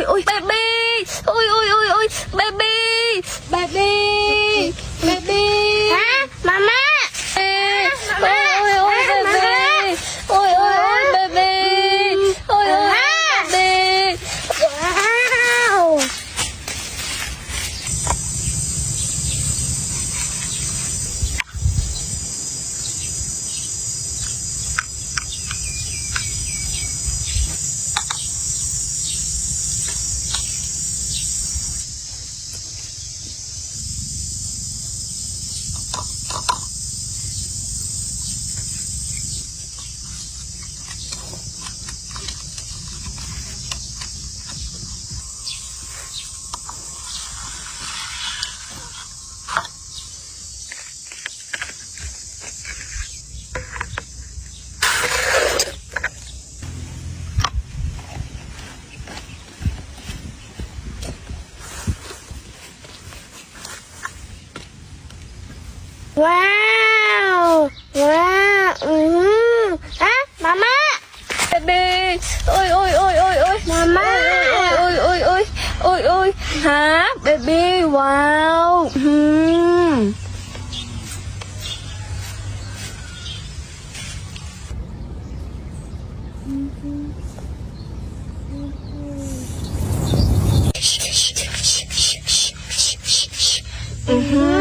โอ้ยเบบี้โอ้ยโอ้ยโอ้ยโอ้ยเบบี้เบบี้เบบี้ฮะมาม่าโอ้ยโอ้ยโอ้ยเบบี้โอ้ยโอ้ยโอ้ยเบบี้โอ้ยโอ้ยเบบี้ว้าวว้าวว้าวอะมาม่าเบบี้โอ้ยโอ้ยโอ้ยโอ้ยโอ้ยมาม่าโอ้ยโอ้ยโอ้ยโอ้ยโอ้ยโอ้ยฮะเบบี้ว้าวอือ